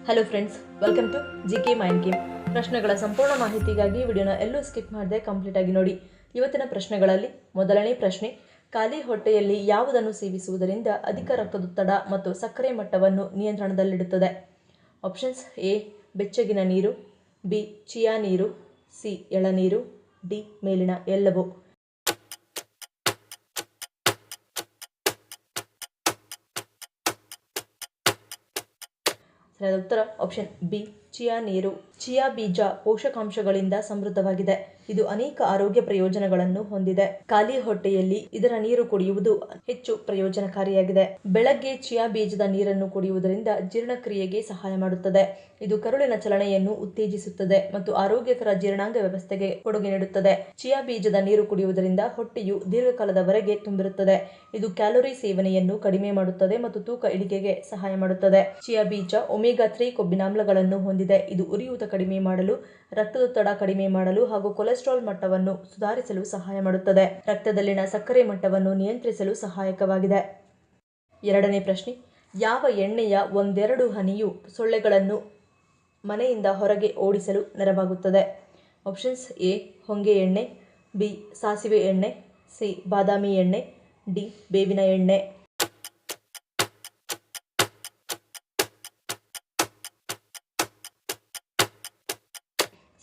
Hello friends, welcome to GK mind game. ಪ್ರಶ್ನೆಗಳ ಸಂಪೂರ್ಣ ಮಾಹಿತಿಗಾಗಿ ವಿಡಿಯೋನ ಎಲ್ಲೂ ಸ್ಕಿಪ್ ಮಾಡದೆ ಕಂಪ್ಲೀಟ್ ಆಗಿ ನೋಡಿ. ಇವತ್ತಿನ ಪ್ರಶ್ನೆಗಳಲ್ಲಿ ಮೊದಲನೇ ಪ್ರಶ್ನೆ, ಖಾಲಿ ಹೊಟ್ಟೆಯಲ್ಲಿ ಯಾವುದನ್ನು ಸೇವಿಸುವುದರಿಂದ ಅಧಿಕ ರಕ್ತದೊತ್ತಡ ಮತ್ತು ಸಕ್ಕರೆ ಮಟ್ಟವನ್ನು ನಿಯಂತ್ರಣದಲ್ಲಿಡುತ್ತದೆ? ಆಪ್ಷನ್ಸ್: ಎ ಬೆಚ್ಚಗಿನ ನೀರು, ಬಿ ಚಿಯಾ ನೀರು, ಸಿ ಎಳನೀರು, ಡಿ ಮೇಲಿನ ಎಲ್ಲವೂ. ಸರಿಯಾದ ಉತ್ತರ ಆಪ್ಷನ್ ಬಿ ಚಿಯಾ ನೀರು. ಚಿಯಾ ಬೀಜ ಪೋಷಕಾಂಶಗಳಿಂದ ಸಮೃದ್ಧವಾಗಿದೆ. ಇದು ಅನೇಕ ಆರೋಗ್ಯ ಪ್ರಯೋಜನಗಳನ್ನು ಹೊಂದಿದೆ. ಖಾಲಿ ಹೊಟ್ಟೆಯಲ್ಲಿ ಇದರ ನೀರು ಕುಡಿಯುವುದು ಹೆಚ್ಚು ಪ್ರಯೋಜನಕಾರಿಯಾಗಿದೆ. ಬೆಳಗ್ಗೆ ಚಿಯಾ ಬೀಜದ ನೀರನ್ನು ಕುಡಿಯುವುದರಿಂದ ಜೀರ್ಣಕ್ರಿಯೆಗೆ ಸಹಾಯ ಮಾಡುತ್ತದೆ. ಇದು ಕರುಳಿನ ಚಲನೆಯನ್ನು ಉತ್ತೇಜಿಸುತ್ತದೆ ಮತ್ತು ಆರೋಗ್ಯಕರ ಜೀರ್ಣಾಂಗ ವ್ಯವಸ್ಥೆಗೆ ಕೊಡುಗೆ ನೀಡುತ್ತದೆ. ಚಿಯಾ ಬೀಜದ ನೀರು ಕುಡಿಯುವುದರಿಂದ ಹೊಟ್ಟೆಯು ದೀರ್ಘಕಾಲದವರೆಗೆ ತುಂಬಿರುತ್ತದೆ. ಇದು ಕ್ಯಾಲೋರಿ ಸೇವನೆಯನ್ನು ಕಡಿಮೆ ಮಾಡುತ್ತದೆ ಮತ್ತು ತೂಕ ಇಳಿಕೆಗೆ ಸಹಾಯ ಮಾಡುತ್ತದೆ. ಚಿಯಾ ಬೀಜ ಒಮೆಗಾ 3 ಕೊಬ್ಬಿನಾಮ್ಲಗಳನ್ನು ಹೊಂದಿದೆ. ಇದು ಉರಿಯೂತ ಕಡಿಮೆ ಮಾಡಲು, ರಕ್ತದೊತ್ತಡ ಕಡಿಮೆ ಮಾಡಲು ಹಾಗೂ ಕೊಲೆಸ್ಟ್ರಾಲ್ ಮಟ್ಟವನ್ನು ಸುಧಾರಿಸಲು ಸಹಾಯ ಮಾಡುತ್ತದೆ. ರಕ್ತದಲ್ಲಿನ ಸಕ್ಕರೆ ಮಟ್ಟವನ್ನು ನಿಯಂತ್ರಿಸಲು ಸಹಾಯಕವಾಗಿದೆ. ಎರಡನೇ ಪ್ರಶ್ನೆ, ಯಾವ ಎಣ್ಣೆಯ ಒಂದೆರಡು ಹನಿಯು ಸೊಳ್ಳೆಗಳನ್ನು ಮನೆಯಿಂದ ಹೊರಗೆ ಓಡಿಸಲು ನೆರವಾಗುತ್ತದೆ? ಆಪ್ಷನ್ಸ್: ಎ ಹೊಂಗೆ ಎಣ್ಣೆ, ಬಿ ಸಾಸಿವೆ ಎಣ್ಣೆ, ಸಿ ಬಾದಾಮಿ ಎಣ್ಣೆ, ಡಿ ಬೇವಿನ ಎಣ್ಣೆ.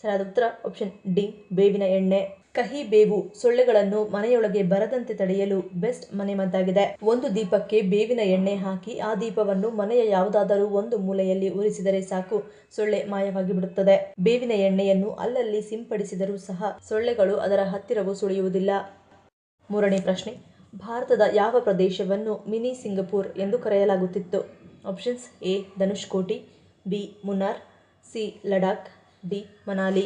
ಸರಿಯಾದ ಉತ್ತರ ಆಪ್ಷನ್ ಡಿ ಬೇವಿನ ಎಣ್ಣೆ. ಕಹಿ ಬೇವು ಸೊಳ್ಳೆಗಳನ್ನು ಮನೆಯೊಳಗೆ ಬರದಂತೆ ತಡೆಯಲು ಬೆಸ್ಟ್ ಮನೆಮದ್ದಾಗಿದೆ. ಒಂದು ದೀಪಕ್ಕೆ ಬೇವಿನ ಎಣ್ಣೆ ಹಾಕಿ ಆ ದೀಪವನ್ನು ಮನೆಯ ಯಾವುದಾದರೂ ಒಂದು ಮೂಲೆಯಲ್ಲಿ ಉರಿಸಿದರೆ ಸಾಕು, ಸೊಳ್ಳೆ ಮಾಯವಾಗಿ ಬಿಡುತ್ತದೆ. ಬೇವಿನ ಎಣ್ಣೆಯನ್ನು ಅಲ್ಲಲ್ಲಿ ಸಿಂಪಡಿಸಿದರೂ ಸಹ ಸೊಳ್ಳೆಗಳು ಅದರ ಹತ್ತಿರವೂ ಸುಳಿಯುವುದಿಲ್ಲ. ಮೂರನೇ ಪ್ರಶ್ನೆ, ಭಾರತದ ಯಾವ ಪ್ರದೇಶವನ್ನು ಮಿನಿ ಸಿಂಗಪೂರ್ ಎಂದು ಕರೆಯಲಾಗುತ್ತಿತ್ತು? Options: A Dhanushkodi, B Munnar, C Ladakh, D Manali.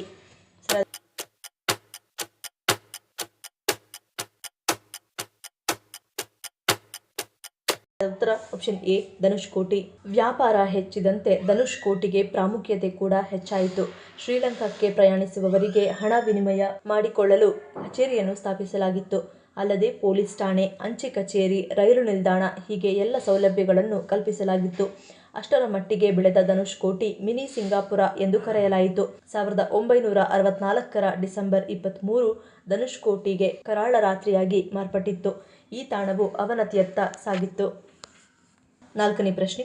ಉತ್ತರ ಆಪ್ಷನ್ ಎ ಧನುಷ್ಕೋಟಿ. ವ್ಯಾಪಾರ ಹೆಚ್ಚಿದಂತೆ ಧನುಷ್ಕೋಟಿಗೆ ಪ್ರಾಮುಖ್ಯತೆ ಕೂಡ ಹೆಚ್ಚಾಯಿತು. ಶ್ರೀಲಂಕಾಕ್ಕೆ ಪ್ರಯಾಣಿಸುವವರಿಗೆ ಹಣ ವಿನಿಮಯ ಮಾಡಿಕೊಳ್ಳಲು ಕಚೇರಿಯನ್ನು ಸ್ಥಾಪಿಸಲಾಗಿತ್ತು. ಅಲ್ಲದೆ ಪೊಲೀಸ್ ಠಾಣೆ, ಅಂಚೆ ಕಚೇರಿ, ರೈಲು ನಿಲ್ದಾಣ ಹೀಗೆ ಎಲ್ಲ ಸೌಲಭ್ಯಗಳನ್ನು ಕಲ್ಪಿಸಲಾಗಿತ್ತು. ಅಷ್ಟರ ಮಟ್ಟಿಗೆ ಬೆಳೆದ ಧನುಷ್ಕೋಟಿ ಮಿನಿ ಸಿಂಗಾಪುರ ಎಂದು ಕರೆಯಲಾಯಿತು. 1964ರ ಡಿಸೆಂಬರ್ 23 ಧನುಷ್ಕೋಟಿಗೆ ಕರಾಳ ರಾತ್ರಿಯಾಗಿ ಮಾರ್ಪಟ್ಟಿತ್ತು. ಈ ತಾಣವು ಅವನತಿಯತ್ತ ಸಾಗಿತ್ತು. ನಾಲ್ಕನೇ ಪ್ರಶ್ನೆ,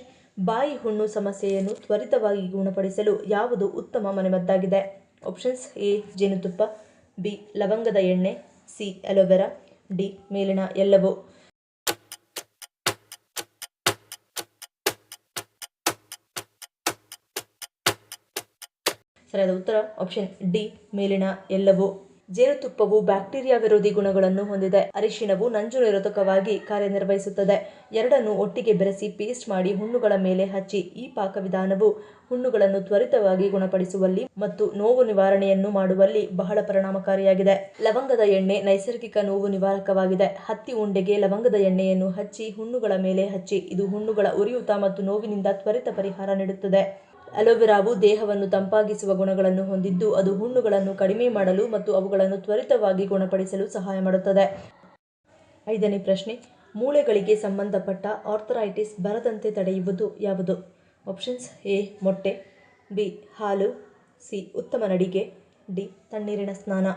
ಬಾಯಿ ಹುಣ್ಣು ಸಮಸ್ಯೆಯನ್ನು ತ್ವರಿತವಾಗಿ ಗುಣಪಡಿಸಲು ಯಾವುದು ಉತ್ತಮ ಮನೆಮದ್ದಾಗಿದೆ? ಆಪ್ಷನ್ಸ್: ಎ ಜೇನುತುಪ್ಪ, ಬಿ ಲವಂಗದ ಎಣ್ಣೆ, ಸಿ ಅಲೋವೆರಾ, ಡಿ ಮೇಲಿನ ಎಲ್ಲವೂ. ಸರಿಯಾದ ಉತ್ತರ ಆಪ್ಷನ್ ಡಿ ಮೇಲಿನ ಎಲ್ಲವೂ. ಜೇನುತುಪ್ಪವು ಬ್ಯಾಕ್ಟೀರಿಯಾ ವಿರೋಧಿ ಗುಣಗಳನ್ನು ಹೊಂದಿದೆ. ಅರಿಶಿಣವು ನಂಜು ನಿರೋಧಕವಾಗಿ ಕಾರ್ಯನಿರ್ವಹಿಸುತ್ತದೆ. ಎರಡನ್ನು ಒಟ್ಟಿಗೆ ಬೆರೆಸಿ ಪೇಸ್ಟ್ ಮಾಡಿ ಹುಣ್ಣುಗಳ ಮೇಲೆ ಹಚ್ಚಿ. ಈ ಪಾಕವಿಧಾನವು ಹುಣ್ಣುಗಳನ್ನು ತ್ವರಿತವಾಗಿ ಗುಣಪಡಿಸುವಲ್ಲಿ ಮತ್ತು ನೋವು ನಿವಾರಣೆಯನ್ನು ಮಾಡುವಲ್ಲಿ ಬಹಳ ಪರಿಣಾಮಕಾರಿಯಾಗಿದೆ. ಲವಂಗದ ಎಣ್ಣೆ ನೈಸರ್ಗಿಕ ನೋವು ನಿವಾರಕವಾಗಿದೆ. ಹತ್ತಿ ಉಂಡೆಗೆ ಲವಂಗದ ಎಣ್ಣೆಯನ್ನು ಹಚ್ಚಿ ಹುಣ್ಣುಗಳ ಮೇಲೆ ಹಚ್ಚಿ. ಇದು ಹುಣ್ಣುಗಳ ಉರಿಯೂತ ಮತ್ತು ನೋವಿನಿಂದ ತ್ವರಿತ ಪರಿಹಾರ ನೀಡುತ್ತದೆ. ಅಲೋವೆರಾವು ದೇಹವನ್ನು ತಂಪಾಗಿಸುವ ಗುಣಗಳನ್ನು ಹೊಂದಿದ್ದು, ಅದು ಹುಣ್ಣುಗಳನ್ನು ಕಡಿಮೆ ಮಾಡಲು ಮತ್ತು ಅವುಗಳನ್ನು ತ್ವರಿತವಾಗಿ ಗುಣಪಡಿಸಲು ಸಹಾಯ ಮಾಡುತ್ತದೆ. ಐದನೇ ಪ್ರಶ್ನೆ, ಮೂಳೆಗಳಿಗೆ ಸಂಬಂಧಪಟ್ಟ ಆರ್ಥರೈಟಿಸ್ ಬರದಂತೆ ತಡೆಯುವುದು ಯಾವುದು? ಆಪ್ಷನ್ಸ್: ಎ ಮೊಟ್ಟೆ, ಬಿ ಹಾಲು, ಸಿ ಉತ್ತಮ ನಡಿಗೆ, ಡಿ ತಣ್ಣೀರಿನ ಸ್ನಾನ.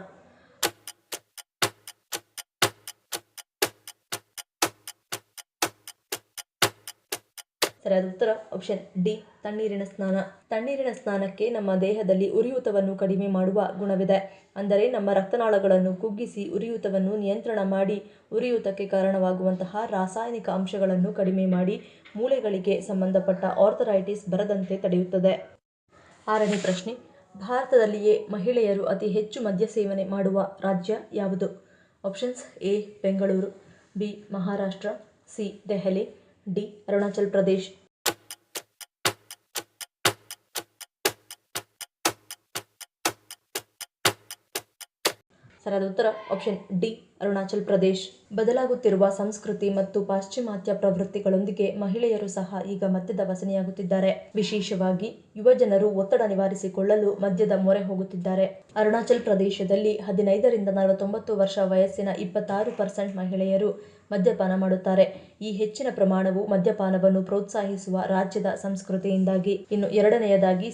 ಸರಿಯಾದ ಉತ್ತರ ಆಪ್ಷನ್ ಡಿ ತಣ್ಣೀರಿನ ಸ್ನಾನ. ತಣ್ಣೀರಿನ ಸ್ನಾನಕ್ಕೆ ನಮ್ಮ ದೇಹದಲ್ಲಿ ಉರಿಯೂತವನ್ನು ಕಡಿಮೆ ಮಾಡುವ ಗುಣವಿದೆ. ಅಂದರೆ ನಮ್ಮ ರಕ್ತನಾಳಗಳನ್ನು ಕುಗ್ಗಿಸಿ ಉರಿಯೂತವನ್ನು ನಿಯಂತ್ರಣ ಮಾಡಿ ಉರಿಯೂತಕ್ಕೆ ಕಾರಣವಾಗುವಂತಹ ರಾಸಾಯನಿಕ ಅಂಶಗಳನ್ನು ಕಡಿಮೆ ಮಾಡಿ ಮೂಳೆಗಳಿಗೆ ಸಂಬಂಧಪಟ್ಟ ಆರ್ಥರೈಟಿಸ್ ಬರದಂತೆ ತಡೆಯುತ್ತದೆ. ಆರನೇ ಪ್ರಶ್ನೆ, ಭಾರತದಲ್ಲಿಯೇ ಮಹಿಳೆಯರು ಅತಿ ಹೆಚ್ಚು ಮದ್ಯ ಸೇವನೆ ಮಾಡುವ ರಾಜ್ಯ ಯಾವುದು? Options: A Bengaluru, B Maharashtra, C Delhi, D Arunachal Pradesh. ಸರಿಯಾದ ಉತ್ತರ ಆಪ್ಷನ್ ಡಿ ಅರುಣಾಚಲ್ ಪ್ರದೇಶ್. ಬದಲಾಗುತ್ತಿರುವ ಸಂಸ್ಕೃತಿ ಮತ್ತು ಪಾಶ್ಚಿಮಾತ್ಯ ಪ್ರವೃತ್ತಿಗಳೊಂದಿಗೆ ಮಹಿಳೆಯರು ಸಹ ಈಗ ಮದ್ಯದ ವ್ಯಸನಿಯಾಗುತ್ತಿದ್ದಾರೆ. ವಿಶೇಷವಾಗಿ ಯುವಜನರು ಒತ್ತಡ ನಿವಾರಿಸಿಕೊಳ್ಳಲು ಮದ್ಯದ ಮೊರೆ ಹೋಗುತ್ತಿದ್ದಾರೆ. ಅರುಣಾಚಲ್ ಪ್ರದೇಶದಲ್ಲಿ 15 ರಿಂದ 49 ವರ್ಷ ವಯಸ್ಸಿನ 26% ಮಹಿಳೆಯರು ಮದ್ಯಪಾನ ಮಾಡುತ್ತಾರೆ. ಈ ಹೆಚ್ಚಿನ ಪ್ರಮಾಣವು ಮದ್ಯಪಾನವನ್ನು ಪ್ರೋತ್ಸಾಹಿಸುವ ರಾಜ್ಯದ ಸಂಸ್ಕೃತಿಯಿಂದಾಗಿ. ಇನ್ನು ಎರಡನೆಯದಾಗಿ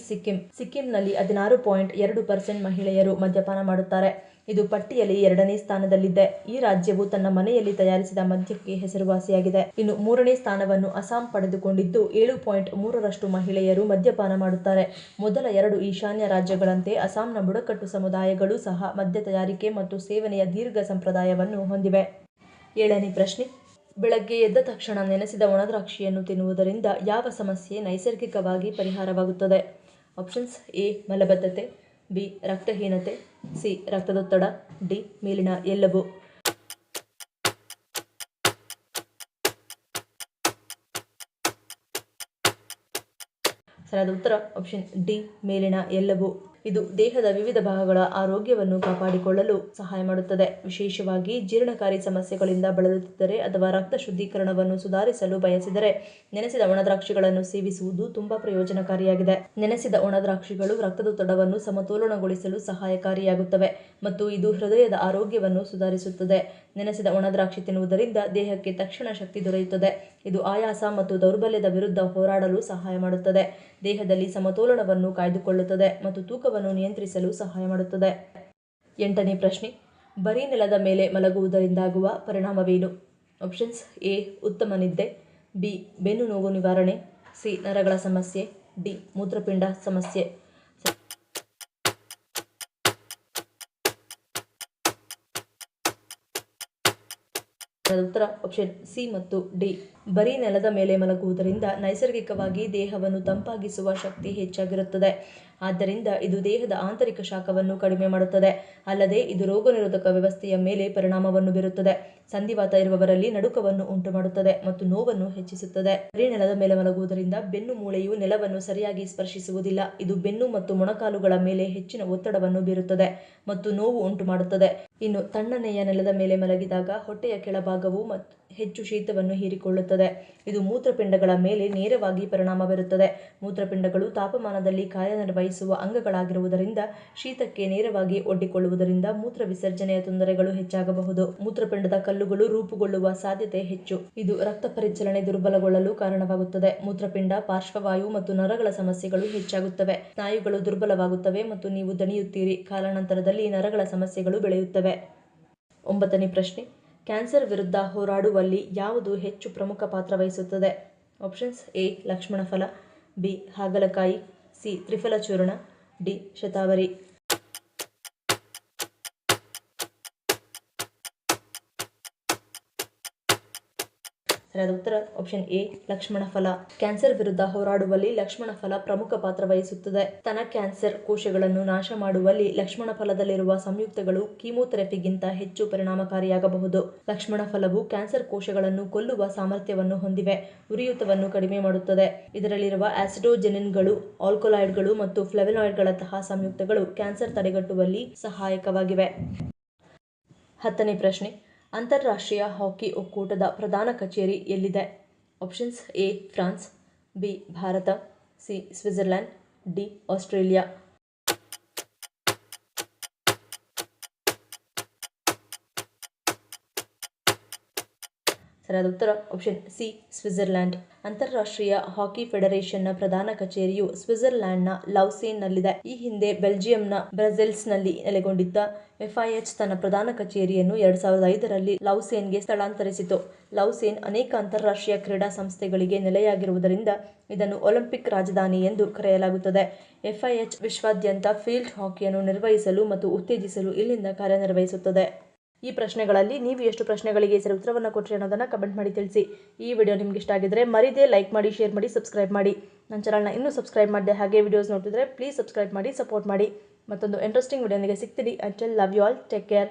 ಸಿಕ್ಕಿಂನಲ್ಲಿ 16.2% ಮಹಿಳೆಯರು ಮದ್ಯಪಾನ ಮಾಡುತ್ತಾರೆ. ಇದು ಪಟ್ಟಿಯಲ್ಲಿ 2ನೇ ಸ್ಥಾನದಲ್ಲಿದೆ. ಈ ರಾಜ್ಯವು ತನ್ನ ಮನೆಯಲ್ಲಿ ತಯಾರಿಸಿದ ಮದ್ಯಕ್ಕೆ ಹೆಸರುವಾಸಿಯಾಗಿದೆ. ಇನ್ನು 3ನೇ ಸ್ಥಾನವನ್ನು ಅಸ್ಸಾಂ ಪಡೆದುಕೊಂಡಿದ್ದು 7.3% ಮಹಿಳೆಯರು ಮದ್ಯಪಾನ ಮಾಡುತ್ತಾರೆ. ಮೊದಲ 2 ಈಶಾನ್ಯ ರಾಜ್ಯಗಳಂತೆ ಅಸ್ಸಾಂನ ಬುಡಕಟ್ಟು ಸಮುದಾಯಗಳು ಸಹ ಮದ್ಯ ತಯಾರಿಕೆ ಮತ್ತು ಸೇವನೆಯ ದೀರ್ಘ ಸಂಪ್ರದಾಯವನ್ನು ಹೊಂದಿವೆ. 7ನೇ ಪ್ರಶ್ನೆ. ಬೆಳಗ್ಗೆ ಎದ್ದ ತಕ್ಷಣ ನೆನೆಸಿದ ಒಣದ್ರಾಕ್ಷಿಯನ್ನು ತಿನ್ನುವುದರಿಂದ ಯಾವ ಸಮಸ್ಯೆ ನೈಸರ್ಗಿಕವಾಗಿ ಪರಿಹಾರವಾಗುತ್ತದೆ? Options: A. ಮಲಬದ್ಧತೆ, ಬಿ. ರಕ್ತಹೀನತೆ, ಸಿ. ರಕ್ತದೊತ್ತಡ, ಡಿ. ಮೇಲಿನ ಎಲ್ಲವೂ. ಸರಿಯಾದ ಉತ್ತರ ಆಪ್ಷನ್ ಡಿ. ಮೇಲಿನ ಎಲ್ಲವೂ. ಇದು ದೇಹದ ವಿವಿಧ ಭಾಗಗಳ ಆರೋಗ್ಯವನ್ನು ಕಾಪಾಡಿಕೊಳ್ಳಲು ಸಹಾಯ ಮಾಡುತ್ತದೆ. ವಿಶೇಷವಾಗಿ ಜೀರ್ಣಕಾರಿ ಸಮಸ್ಯೆಗಳಿಂದ ಬಳಲುತ್ತಿದ್ದರೆ ಅಥವಾ ರಕ್ತ ಶುದ್ಧೀಕರಣವನ್ನು ಸುಧಾರಿಸಲು ಬಯಸಿದರೆ ನೆನೆಸಿದ ಒಣದ್ರಾಕ್ಷಿಗಳನ್ನು ಸೇವಿಸುವುದು ತುಂಬಾ ಪ್ರಯೋಜನಕಾರಿಯಾಗಿದೆ. ನೆನೆಸಿದ ಒಣದ್ರಾಕ್ಷಿಗಳು ರಕ್ತದೊತ್ತಡವನ್ನು ಸಮತೋಲನಗೊಳಿಸಲು ಸಹಾಯಕಾರಿಯಾಗುತ್ತವೆ ಮತ್ತು ಇದು ಹೃದಯದ ಆರೋಗ್ಯವನ್ನು ಸುಧಾರಿಸುತ್ತದೆ. ನೆನೆಸಿದ ಒಣದ್ರಾಕ್ಷಿ ತಿನ್ನುವುದರಿಂದ ದೇಹಕ್ಕೆ ತಕ್ಷಣ ಶಕ್ತಿ ದೊರೆಯುತ್ತದೆ. ಇದು ಆಯಾಸ ಮತ್ತು ದೌರ್ಬಲ್ಯದ ವಿರುದ್ಧ ಹೋರಾಡಲು ಸಹಾಯ ಮಾಡುತ್ತದೆ, ದೇಹದಲ್ಲಿ ಸಮತೋಲನವನ್ನು ಕಾಯ್ದುಕೊಳ್ಳುತ್ತದೆ ಮತ್ತು ತೂಕವನ್ನು ನಿಯಂತ್ರಿಸಲು ಸಹಾಯ ಮಾಡುತ್ತದೆ. 8ನೇ ಪ್ರಶ್ನೆ. ಬರೀ ನೆಲದ ಮೇಲೆ ಮಲಗುವುದರಿಂದಾಗುವ ಪರಿಣಾಮವೇನು? Options: A. ಉತ್ತಮ ನಿದ್ದೆ, ಬಿ. ಬೆನ್ನು ನೋವು ನಿವಾರಣೆ, ಸಿ. ನರಗಳ ಸಮಸ್ಯೆ, ಡಿ. ಮೂತ್ರಪಿಂಡ ಸಮಸ್ಯೆ. ಉತ್ತರ ಆಪ್ಷನ್ ಸಿ ಮತ್ತು ಡಿ. ಬರೀ ನೆಲದ ಮೇಲೆ ಮಲಗುವುದರಿಂದ ನೈಸರ್ಗಿಕವಾಗಿ ದೇಹವನ್ನು ತಂಪಾಗಿಸುವ ಶಕ್ತಿ ಹೆಚ್ಚಾಗಿರುತ್ತದೆ. ಆದ್ದರಿಂದ ಇದು ದೇಹದ ಆಂತರಿಕ ಶಾಖವನ್ನು ಕಡಿಮೆ ಮಾಡುತ್ತದೆ. ಅಲ್ಲದೆ ಇದು ರೋಗನಿರೋಧಕ ವ್ಯವಸ್ಥೆಯ ಮೇಲೆ ಪರಿಣಾಮವನ್ನು ಬೀರುತ್ತದೆ. ಸಂಧಿವಾತ ಇರುವವರಲ್ಲಿ ನಡುಕವನ್ನು ಉಂಟು ಮಾಡುತ್ತದೆ ಮತ್ತು ನೋವನ್ನು ಹೆಚ್ಚಿಸುತ್ತದೆ. ಬರೀ ನೆಲದ ಮೇಲೆ ಮಲಗುವುದರಿಂದ ಬೆನ್ನು ಮೂಳೆಯು ನೆಲವನ್ನು ಸರಿಯಾಗಿ ಸ್ಪರ್ಶಿಸುವುದಿಲ್ಲ. ಇದು ಬೆನ್ನು ಮತ್ತು ಮೊಣಕಾಲುಗಳ ಮೇಲೆ ಹೆಚ್ಚಿನ ಒತ್ತಡವನ್ನು ಬೀರುತ್ತದೆ ಮತ್ತು ನೋವು ಉಂಟು ಮಾಡುತ್ತದೆ. ಇನ್ನು ತಣ್ಣನೆಯ ನೆಲದ ಮೇಲೆ ಮಲಗಿದಾಗ ಹೊಟ್ಟೆಯ ಕೆಳಭಾಗವು ಹೆಚ್ಚು ಶೀತವನ್ನು ಹೀರಿಕೊಳ್ಳುತ್ತದೆ. ಇದು ಮೂತ್ರಪಿಂಡಗಳ ಮೇಲೆ ನೇರವಾಗಿ ಪರಿಣಾಮ ಬೀರುತ್ತದೆ. ಮೂತ್ರಪಿಂಡಗಳು ತಾಪಮಾನದಲ್ಲಿ ಕಾರ್ಯನಿರ್ವಹಿಸುವ ಅಂಗಗಳಾಗಿರುವುದರಿಂದ ಶೀತಕ್ಕೆ ನೇರವಾಗಿ ಒಡ್ಡಿಕೊಳ್ಳುವುದರಿಂದ ಮೂತ್ರ ವಿಸರ್ಜನೆಯ ತೊಂದರೆಗಳು ಹೆಚ್ಚಾಗಬಹುದು. ಮೂತ್ರಪಿಂಡದ ಕಲ್ಲುಗಳು ರೂಪುಗೊಳ್ಳುವ ಸಾಧ್ಯತೆ ಹೆಚ್ಚು. ಇದು ರಕ್ತ ಪರಿಚಲನೆ ದುರ್ಬಲಗೊಳ್ಳಲು ಕಾರಣವಾಗುತ್ತದೆ. ಮೂತ್ರಪಿಂಡ, ಪಾರ್ಶ್ವವಾಯು ಮತ್ತು ನರಗಳ ಸಮಸ್ಯೆಗಳು ಹೆಚ್ಚಾಗುತ್ತವೆ. ಸ್ನಾಯುಗಳು ದುರ್ಬಲವಾಗುತ್ತವೆ ಮತ್ತು ನೀವು ದಣಿಯುತ್ತೀರಿ. ಕಾಲಾನಂತರದಲ್ಲಿ ನರಗಳ ಸಮಸ್ಯೆಗಳು ಬೆಳೆಯುತ್ತವೆ. 9ನೇ ಪ್ರಶ್ನೆ. ಕ್ಯಾನ್ಸರ್ ವಿರುದ್ಧ ಹೋರಾಡುವಲ್ಲಿ ಯಾವುದು ಹೆಚ್ಚು ಪ್ರಮುಖ ಪಾತ್ರ ವಹಿಸುತ್ತದೆ? Options: A. ಲಕ್ಷ್ಮಣ ಫಲ, ಬಿ. ಹಾಗಲಕಾಯಿ, ಸಿ. ತ್ರಿಫಲ ಚೂರ್ಣ, ಡಿ. ಶತಾವರಿ. ಸರಿಯಾದ ಉತ್ತರ ಆಪ್ಷನ್ ಎ. ಲಕ್ಷ್ಮಣ ಫಲ. ಕ್ಯಾನ್ಸರ್ ವಿರುದ್ಧ ಹೋರಾಡುವಲ್ಲಿ ಲಕ್ಷ್ಮಣ ಫಲ ಪ್ರಮುಖ ಪಾತ್ರ ವಹಿಸುತ್ತದೆ. ಸ್ತನ ಕ್ಯಾನ್ಸರ್ ಕೋಶಗಳನ್ನು ನಾಶ ಮಾಡುವಲ್ಲಿ ಲಕ್ಷ್ಮಣ ಫಲದಲ್ಲಿರುವ ಸಂಯುಕ್ತಗಳು ಕೀಮೋಥೆರಪಿಗಿಂತ ಹೆಚ್ಚು ಪರಿಣಾಮಕಾರಿಯಾಗಬಹುದು. ಲಕ್ಷ್ಮಣ ಫಲವು ಕ್ಯಾನ್ಸರ್ ಕೋಶಗಳನ್ನು ಕೊಲ್ಲುವ ಸಾಮರ್ಥ್ಯವನ್ನು ಹೊಂದಿವೆ. ಉರಿಯೂತವನ್ನು ಕಡಿಮೆ ಮಾಡುತ್ತದೆ. ಇದರಲ್ಲಿರುವ ಆಸಿಡೋಜೆನಿನ್ಗಳು, ಆಲ್ಕೊಲಾಯ್ಡ್ಗಳು ಮತ್ತು ಫ್ಲೇವನಾಯ್ಡ್ಗಳಂತಹ ಸಂಯುಕ್ತಗಳು ಕ್ಯಾನ್ಸರ್ ತಡೆಗಟ್ಟುವಲ್ಲಿ ಸಹಾಯಕವಾಗಿವೆ. 10ನೇ ಪ್ರಶ್ನೆ. ಅಂತಾರಾಷ್ಟ್ರೀಯ ಹಾಕಿ ಒಕ್ಕೂಟದ ಪ್ರಧಾನ ಕಚೇರಿ ಎಲ್ಲಿದೆ? Options: A. France, B. Bharat, C. Switzerland, D. Australia. ಸರಿಯಾದ ಉತ್ತರ ಆಪ್ಷನ್ ಸಿ. ಸ್ವಿಟ್ಜರ್ಲೆಂಡ್. ಅಂತಾರಾಷ್ಟ್ರೀಯ ಹಾಕಿ ಫೆಡರೇಷನ್ನ ಪ್ರಧಾನ ಕಚೇರಿಯು ಸ್ವಿಟ್ಜರ್ಲೆಂಡ್ನ ಲೌಸೇನ್ನಲ್ಲಿದೆ. ಈ ಹಿಂದೆ ಬೆಲ್ಜಿಯಂನ ಬ್ರಸೆಲ್ಸ್ನಲ್ಲಿ ನೆಲೆಗೊಂಡಿದ್ದ FIH ತನ್ನ ಪ್ರಧಾನ ಕಚೇರಿಯನ್ನು 2005ರಲ್ಲಿ ಲೌಸೇನ್ಗೆ ಸ್ಥಳಾಂತರಿಸಿತು. ಲೌಸೇನ್ ಅನೇಕ ಅಂತಾರಾಷ್ಟ್ರೀಯ ಕ್ರೀಡಾ ಸಂಸ್ಥೆಗಳಿಗೆ ನೆಲೆಯಾಗಿರುವುದರಿಂದ ಇದನ್ನು ಒಲಿಂಪಿಕ್ ರಾಜಧಾನಿ ಎಂದು ಕರೆಯಲಾಗುತ್ತದೆ. FIH ವಿಶ್ವಾದ್ಯಂತ ಫೀಲ್ಡ್ ಹಾಕಿಯನ್ನು ನಿರ್ವಹಿಸಲು ಮತ್ತು ಉತ್ತೇಜಿಸಲು ಇಲ್ಲಿಂದ ಕಾರ್ಯನಿರ್ವಹಿಸುತ್ತದೆ. ಈ ಪ್ರಶ್ನೆಗಳಲ್ಲಿ ನೀವು ಎಷ್ಟು ಪ್ರಶ್ನೆಗಳಿಗೆ ಸರಿ ಉತ್ತರವನ್ನು ಕೊಟ್ಟರೆ ಅನ್ನೋದನ್ನು ಕಮೆಂಟ್ ಮಾಡಿ ತಿಳಿಸಿ. ಈ ವಿಡಿಯೋ ನಿಮ್ಗೆ ಇಷ್ಟ ಆಗಿದ್ರೆ ಮರಿದೇ ಲೈಕ್ ಮಾಡಿ, ಶೇರ್ ಮಾಡಿ, ಸಬ್ಸ್ಕ್ರೈಬ್ ಮಾಡಿ. ನನ್ನ ಚಾನಲ್ನ ಇನ್ನೂ ಸಬ್ಸ್ಕ್ರೈಬ್ ಮಾಡಿದೆ ಹಾಗೆ ವಿಡಿಯೋಸ್ ನೋಡ್ತಿದ್ರೆ ಪ್ಲೀಸ್ ಸಬ್ಸ್ಕ್ರೈಬ್ ಮಾಡಿ, ಸಪೋರ್ಟ್ ಮಾಡಿ. ಮತ್ತೊಂದು ಇಂಟ್ರೆಸ್ಟಿಂಗ್ ವಿಡಿಯೋನಿಗೆ ಸಿಗ್ತೀನಿ. Until love you all, take care.